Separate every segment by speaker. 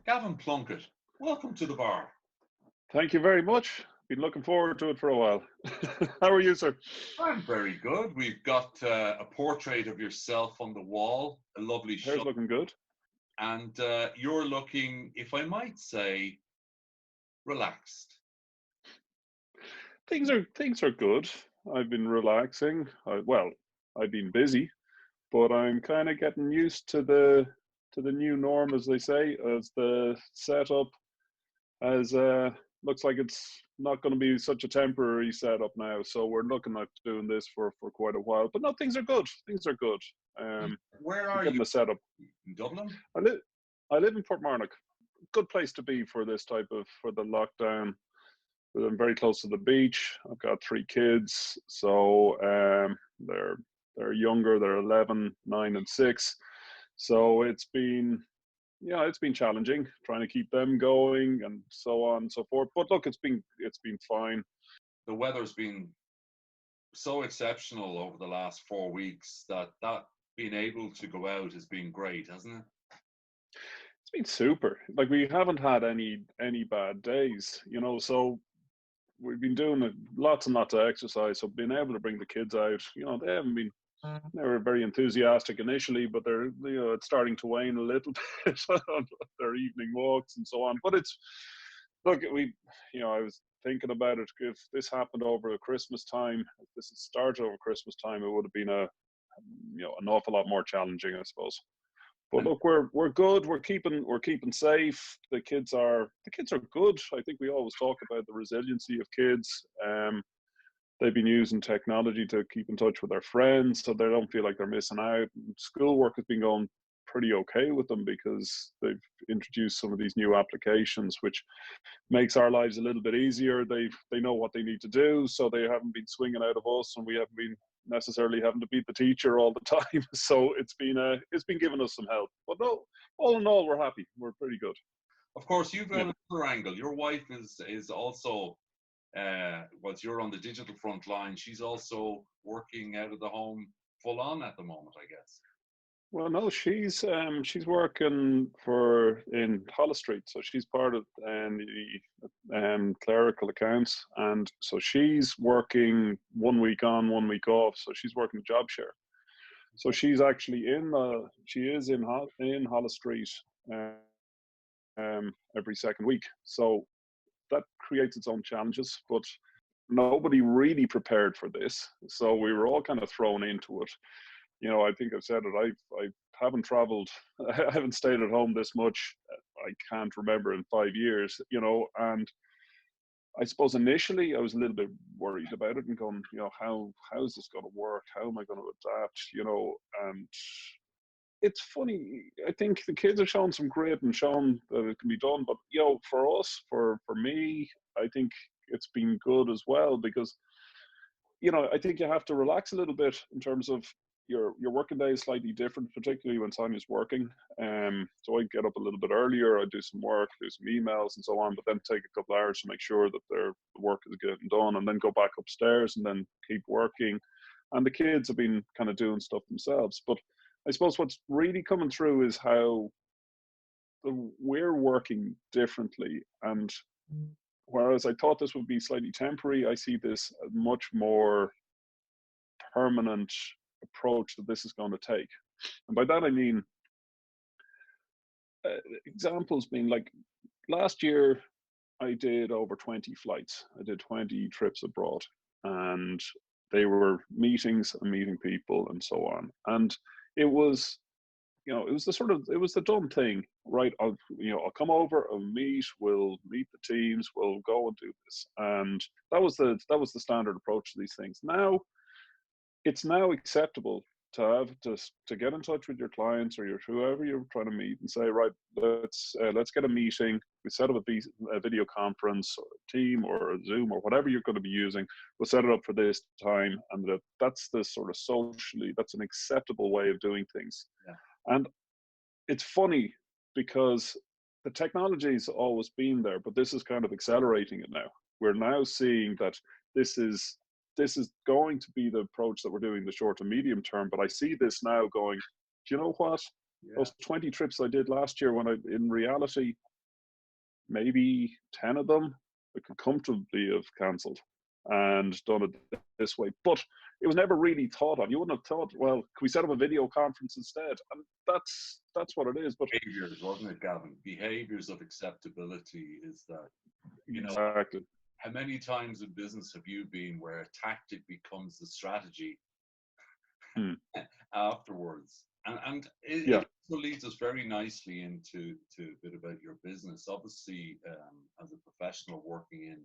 Speaker 1: Gavan Plunkett, welcome to the bar.
Speaker 2: Thank you very much. Been looking forward to it for a while. How are you, sir?
Speaker 1: I'm very good. We've got a portrait of yourself on the wall, a lovely
Speaker 2: Hair's
Speaker 1: shot,
Speaker 2: looking good.
Speaker 1: and you're looking, if I might say, relaxed.
Speaker 2: Things are good. I've been relaxing. I've been busy, but I'm kind of getting used to the new norm, as they say, as the setup, as looks like it's not going to be such a temporary setup now. So we're looking at doing this for quite a while. But no, things are good. Things are good.
Speaker 1: Where
Speaker 2: We're
Speaker 1: are
Speaker 2: getting
Speaker 1: you?
Speaker 2: the setup.
Speaker 1: In Dublin?
Speaker 2: I live in Portmarnock. Good place to be for this type of for the lockdown. I'm very close to the beach. I've got 3 kids, so they're younger. They're 11, 9, and 6. So it's been challenging trying to keep them going and so on and so forth. But look, it's been fine.
Speaker 1: The weather's been so exceptional over the last 4 weeks that being able to go out has been great, hasn't it?
Speaker 2: It's been super. Like, we haven't had any bad days, so we've been doing lots and lots of exercise. So being able to bring the kids out, they were very enthusiastic initially, but it's starting to wane a little bit on their evening walks and so on. But I was thinking about it. If this happened over the Christmas time, if this had started over Christmas time, it would have been an awful lot more challenging, I suppose. But look, we're good. We're keeping safe. The kids are good. I think we always talk about the resiliency of kids. They've been using technology to keep in touch with their friends, so they don't feel like they're missing out. Schoolwork has been going pretty okay with them because they've introduced some of these new applications, which makes our lives a little bit easier. They know what they need to do, so they haven't been swinging out of us, and we haven't been necessarily having to beat the teacher all the time. So it's been giving us some help. But no, all in all, we're happy. We're pretty good.
Speaker 1: Of course, you've got another angle. Your wife is also, once you're on the digital front line, she's also working out of the home full on at the moment, I guess.
Speaker 2: Well, no, she's working in Hollis Street, so she's part of the clerical accounts, and so she's working 1 week on, 1 week off. So she's working job share. So she's actually in Hollis Street every second week. So that creates its own challenges, but nobody really prepared for this. So we were all kind of thrown into it. I think I've said it. I haven't traveled. I haven't stayed at home this much. I can't remember in 5 years. And I suppose initially I was a little bit worried about it and going, how is this going to work? How am I going to adapt? And it's funny. I think the kids are showing some grit and showing that it can be done. But for us, for me, I think it's been good as well because I think you have to relax a little bit in terms of your working day is slightly different, particularly when Sonia's working. So I get up a little bit earlier, I do some work, do some emails and so on, but then take a couple of hours to make sure that the work is getting done, and then go back upstairs and then keep working. And the kids have been kind of doing stuff themselves. But I suppose what's really coming through is how we're working differently. And whereas I thought this would be slightly temporary, I see this as much more permanent approach that this is going to take. And by that I mean examples being like last year I did over 20 flights. I did 20 trips abroad, and they were meetings and meeting people and so on. And it was it was the done thing, right? I'll come over, we'll meet the teams, we'll go and do this. And that was the standard approach to these things. Now it's now acceptable to get in touch with your clients or whoever you're trying to meet and say, right, let's get a meeting. We set up a video conference or a team or a Zoom or whatever you're going to be using. We'll set it up for this time, and that's the sort of that's an acceptable way of doing things. Yeah. And it's funny because the technology's always been there, but this is kind of accelerating it now. We're now seeing that this is going to be the approach that we're doing the short to medium term. But I see this now going, do you know what? Yeah. Those 20 trips I did last year, in reality, maybe 10 of them I could comfortably have cancelled and done it this way. But it was never really thought of. You wouldn't have thought, well, can we set up a video conference instead? And that's what it is. But
Speaker 1: behaviors, wasn't it, Gavin? Behaviors of acceptability is that, you know,
Speaker 2: exactly.
Speaker 1: how many times in business have you been where a tactic becomes the strategy afterwards? And it also leads us very nicely into a bit about your business. Obviously, as a professional working in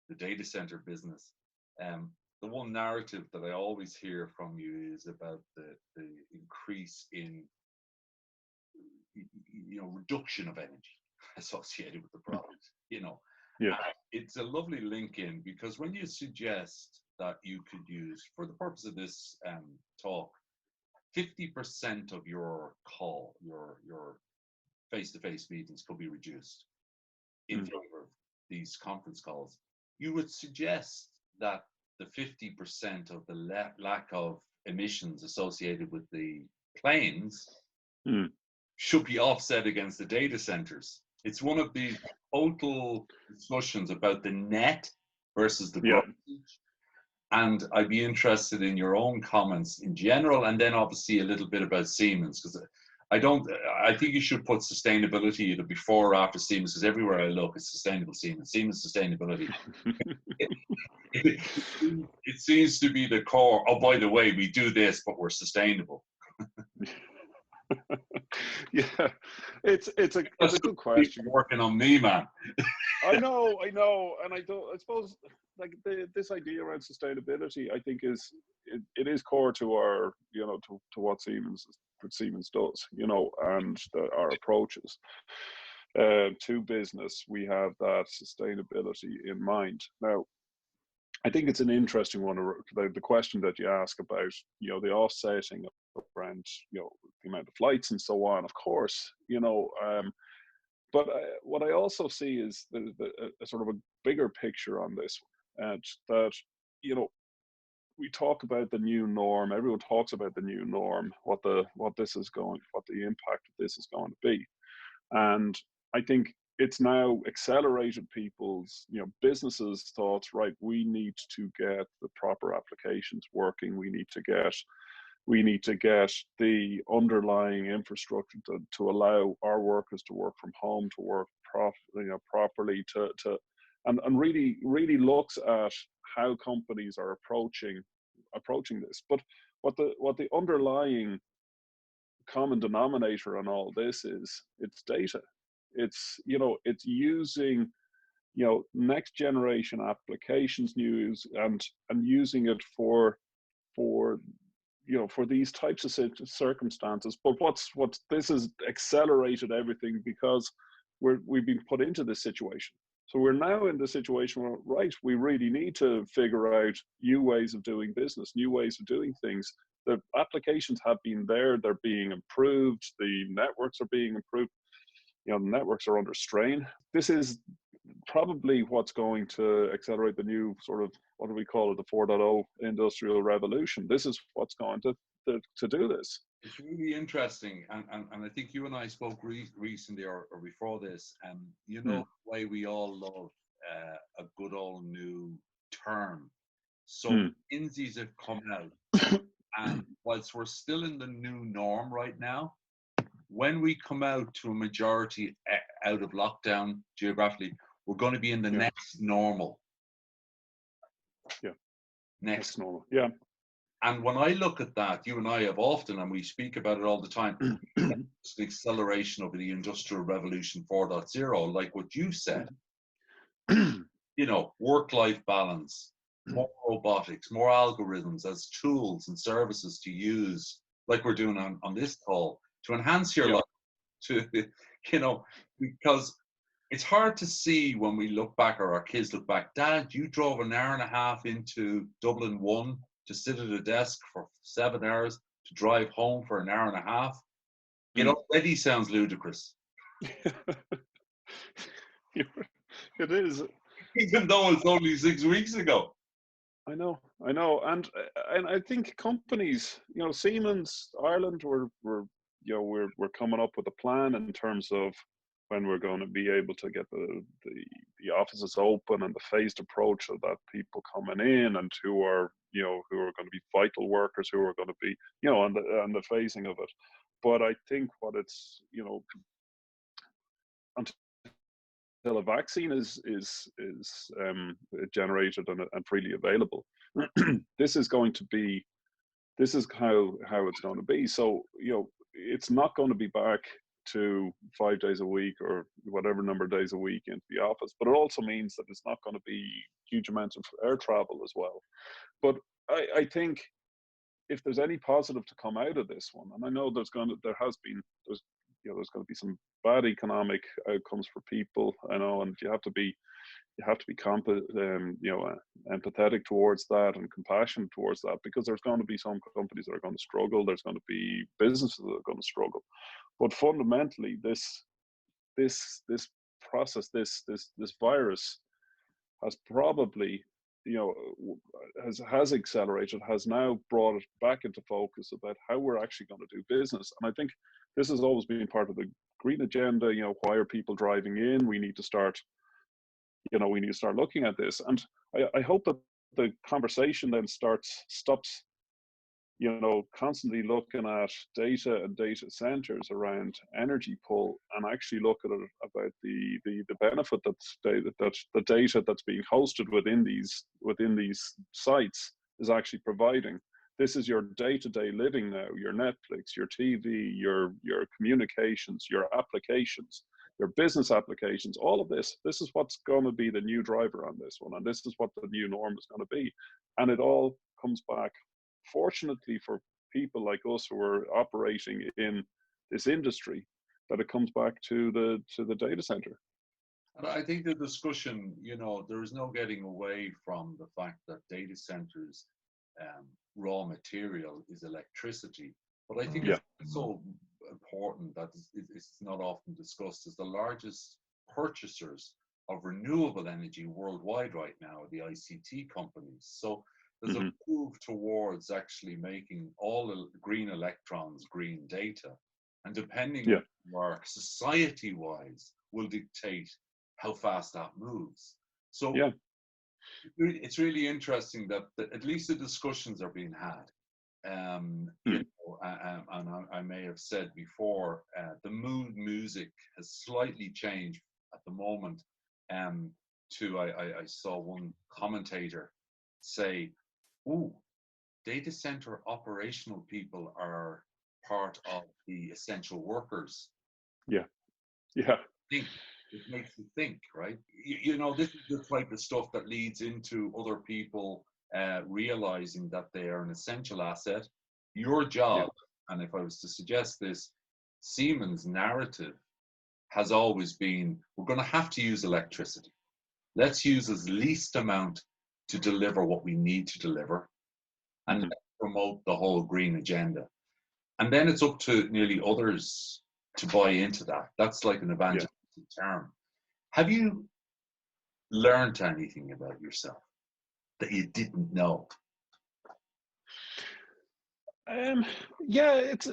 Speaker 1: the data center business, the one narrative that I always hear from you is about the increase in, you know, reduction of energy associated with the product. You know, it's a lovely link in, because when you suggest that you could use, for the purpose of this talk, 50% of your call, your face-to-face meetings could be reduced in favor of these conference calls. You would suggest that the 50% of the lack of emissions associated with the planes should be offset against the data centers. It's one of the total discussions about the net versus the gross. And I'd be interested in your own comments in general, and then obviously a little bit about Siemens, because I think you should put sustainability either before or after Siemens, because everywhere I look, it's sustainable Siemens sustainability. It seems to be the core. Oh, by the way, we do this, but we're sustainable.
Speaker 2: Yeah, it's a good question.
Speaker 1: Working on me, man.
Speaker 2: I know, and I suppose like this idea around sustainability, I think it is core to our, you know, to what Siemens does, you know, and our approaches to business. We have that sustainability in mind. Now, I think it's an interesting one, the question that you ask about, you know, the offsetting around, you know, the amount of flights and so on, of course, you know, but what I also see is a sort of a bigger picture on this, and that, you know, we talk about the new norm. Everyone talks about the new norm, what the impact of this is going to be, and I think it's now accelerated people's, you know, businesses' thoughts. Right, we need to get the proper applications working. We need to get the underlying infrastructure to allow our workers to work from home, to work properly, and really looks at how companies are approaching this. But what the underlying common denominator on all this is, it's data. It's, you know, it's using, you know, next generation applications news and using it for you know, for these types of circumstances. But what this has accelerated everything, because we've been put into this situation. So we're now in the situation where, right, we really need to figure out new ways of doing business, new ways of doing things. The applications have been there, they're being improved, the networks are being improved, you know, the networks are under strain. This is probably what's going to accelerate the new sort of, what do we call it, the 4.0 industrial revolution. This is what's going to do this.
Speaker 1: It's really interesting, and I think you and I spoke recently or before this, and you know the way we all love a good old new term. So McKinsey's have come out, and whilst we're still in the new norm right now, when we come out to a majority out of lockdown geographically, we're going to be in the next normal. Next
Speaker 2: normal. Yeah.
Speaker 1: And when I look at that, you and I have often, and we speak about it all the time, it's the acceleration of the Industrial Revolution 4.0, like what you said. You know, work-life balance, more robotics, more algorithms as tools and services to use, like we're doing on this call, to enhance your life, to, you know, because it's hard to see when we look back, or our kids look back, Dad, you drove an hour and a half into Dublin 1 to sit at a desk for 7 hours, to drive home for an hour and a half. It already sounds ludicrous.
Speaker 2: It is.
Speaker 1: Even though it's only 6 weeks ago.
Speaker 2: I know, and I think companies, you know, Siemens Ireland, we're coming up with a plan in terms of when we're going to be able to get the offices open and the phased approach of that, people coming in and who are going to be vital workers, who are going to be and the phasing of it. But I think what it's until a vaccine is generated and freely available, this is how it's going to be. So it's not going to be back to 5 days a week or whatever number of days a week into the office, but it also means that it's not going to be huge amounts of air travel as well. But I think if there's any positive to come out of this one, and I know there's going to be some bad economic outcomes for people, I know, and you have to be empathetic towards that and compassionate towards that, because there's going to be some companies that are going to struggle, there's going to be businesses that are going to struggle. But fundamentally, this process, this virus has probably has accelerated, has now brought it back into focus about how we're actually going to do business. And I think this has always been part of the green agenda. Why are people driving in? We need to start looking at this. And I hope that the conversation then stops constantly looking at data and data centers around energy pull, and actually look at it about the benefit that the data that's being hosted within these sites is actually providing. This is your day-to-day living now, your Netflix, your TV, your communications, your applications, your business applications, all of this is what's going to be the new driver on this one. And this is what the new norm is going to be. And it all comes back, fortunately for people like us who are operating in this industry, that it comes back to the data center.
Speaker 1: And I think the discussion, there is no getting away from the fact that data centers, raw material is electricity. But I think it's so important that it's not often discussed, as the largest purchasers of renewable energy worldwide right now are the ICT companies. So there's a move towards actually making all the green electrons green data. And depending on where society-wise will dictate how fast that moves. So it's really interesting that at least the discussions are being had. And I may have said before, the mood music has slightly changed at the moment. I saw one commentator say, "Ooh, data center operational people are part of the essential workers."
Speaker 2: Yeah.
Speaker 1: It makes you think, right? This is the type of stuff that leads into other people realizing that they are an essential asset. Your job, and if I was to suggest this, Siemens' narrative has always been, we're going to have to use electricity. Let's use as least amount to deliver what we need to deliver, and let's promote the whole green agenda. And then it's up to nearly others to buy into that. That's like an evangelistic term. Have you learned anything about yourself that you didn't know?
Speaker 2: It's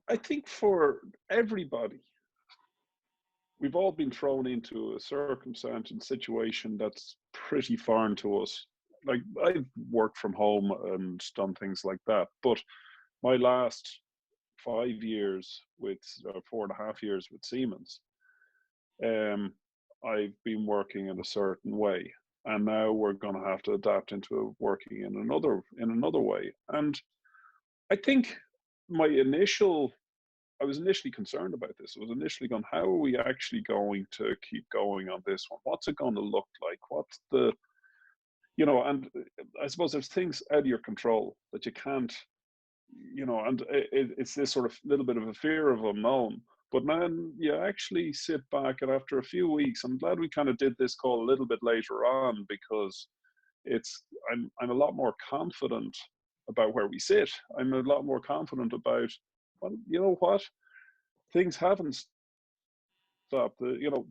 Speaker 2: I think for everybody, we've all been thrown into a circumstance and situation that's pretty foreign to us. Like, I've worked from home and done things like that, but my last 5 years with 4.5 years with Siemens, I've been working in a certain way, and now we're going to have to adapt into working in another way. And I think I was initially concerned about this. I was initially going, how are we actually going to keep going on this one? What's it going to look like? What's the, and I suppose there's things out of your control that you can't, and it's this sort of little bit of a fear of unknown. But then you actually sit back, and after a few weeks, I'm glad we kind of did this call a little bit later on, because I'm a lot more confident about where we sit. I'm a lot more confident about, well, you know what, things haven't stopped.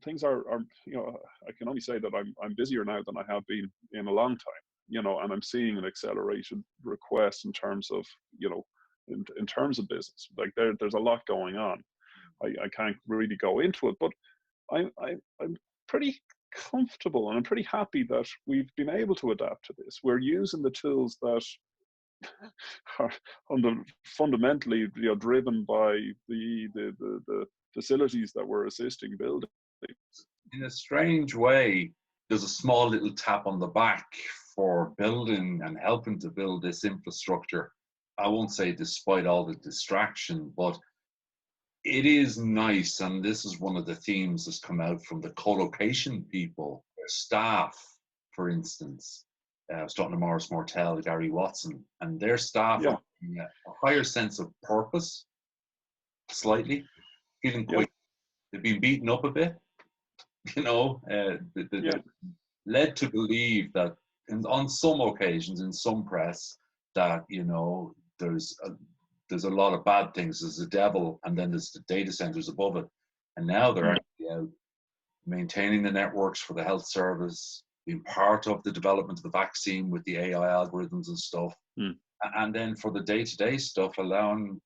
Speaker 2: Things are I can only say that I'm busier now than I have been in a long time. And I'm seeing an accelerated request in terms of in terms of business. Like there's a lot going on. I can't really go into it, but I'm pretty comfortable and I'm pretty happy that we've been able to adapt to this. We're using the tools that are fundamentally, driven by the facilities that we're assisting building.
Speaker 1: In a strange way, there's a small little tap on the back for building and helping to build this infrastructure. I won't say despite all the distraction, but it is nice, and this is one of the themes that's come out from the co-location people, their staff, for instance. I was talking to Morris Mortel, Gary Watson, and their staff are having a higher sense of purpose, slightly, feeling quite, they've been beaten up a bit, led to believe that on some occasions, in some press, that, there's a lot of bad things. There's the devil, and then there's the data centers above it. And now they're actually out maintaining the networks for the health service, being part of the development of the vaccine with the AI algorithms and stuff. And then for the day-to-day stuff, allowing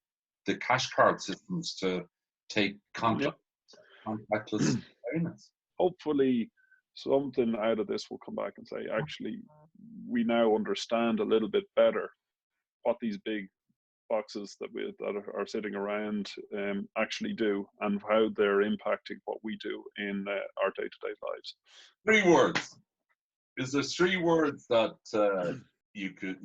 Speaker 1: the cash card systems to take contactless payments.
Speaker 2: Hopefully something out of this will come back and say, actually, we now understand a little bit better what these big boxes that are sitting around actually do, and how they're impacting what we do in our day-to-day lives.
Speaker 1: 3 words. Is there 3 words that you could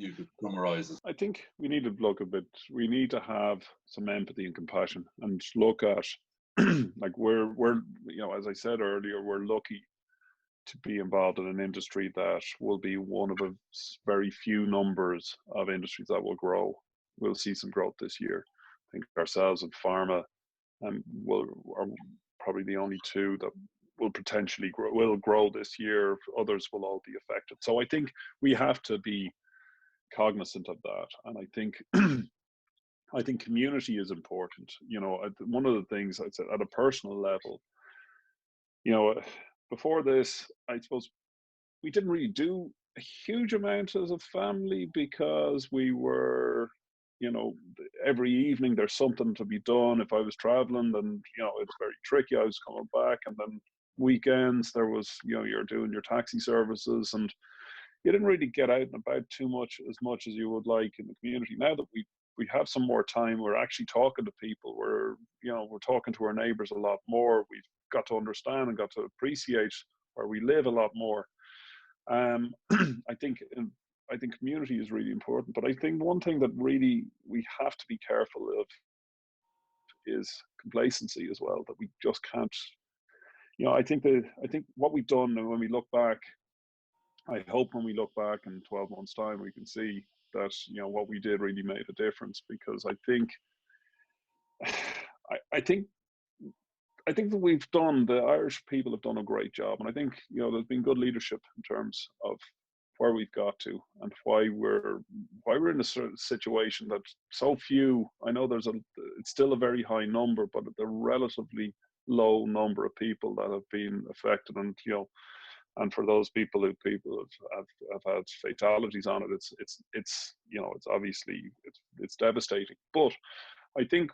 Speaker 1: summarize it?
Speaker 2: I think we need to look a bit. We need to have some empathy and compassion, and look at like we're as I said earlier, we're lucky to be involved in an industry that will be one of a very few numbers of industries that will grow. We'll see some growth this year. I think ourselves and pharma are probably the only 2 that will potentially grow this year. Others will all be affected. So I think we have to be cognizant of that. And I think I think community is important. One of the things I said at a personal level, before this, I suppose we didn't really do a huge amount as a family, because we were, every evening there's something to be done. If I was traveling, then, it's very tricky. I was coming back, and then weekends there was, you're doing your taxi services, and you didn't really get out and about as much as you would like in the community. Now that we have some more time, we're actually talking to people. We're talking to our neighbors a lot more. We've got to understand and got to appreciate where we live a lot more. I think community is really important, but I think one thing that really we have to be careful of is complacency as well. That we just can't. I think what we've done, and when we look back, I hope when we look back in 12 months' time, we can see that what we did really made a difference. Because I think that we've done, the Irish people have done a great job, and I think there's been good leadership in terms of where we've got to, and why we're in a situation that so few. I know it's still a very high number, but the relatively low number of people that have been affected, and for those people who have had fatalities on it, it's obviously it's devastating. But I think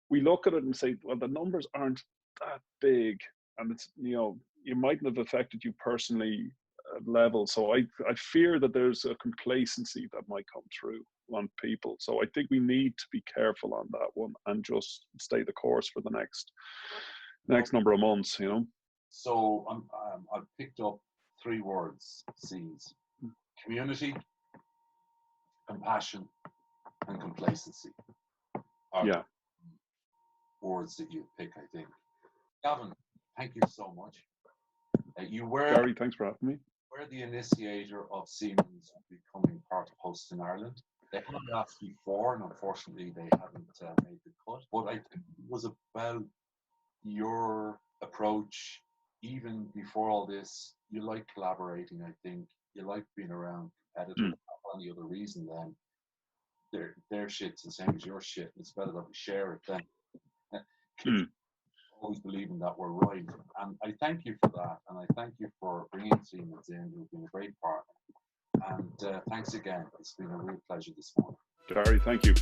Speaker 2: we look at it and say, well, the numbers aren't that big, and it's it mightn't have affected you personally at level. So I fear that there's a complacency that might come through on people. So I think we need to be careful on that one, and just stay the course for the next number of months.
Speaker 1: So I've picked up 3 words, C's: community, compassion, and complacency. Words that you pick, I think. Gavin, thank you so much.
Speaker 2: Garry, thanks for having me.
Speaker 1: We're the initiator of Siemens becoming part of Host in Ireland. They had asked before, and unfortunately they haven't made the cut. But I think it was about your approach, even before all this. You like collaborating, I think. You like being around competitors, not any other reason than their shit's the same as your shit. It's better that we share it then. Always believing that we're right. And I thank you for that. And I thank you for bringing Siemens in. You've been a great partner. And thanks again. It's been a real pleasure this morning.
Speaker 2: Garry, thank you.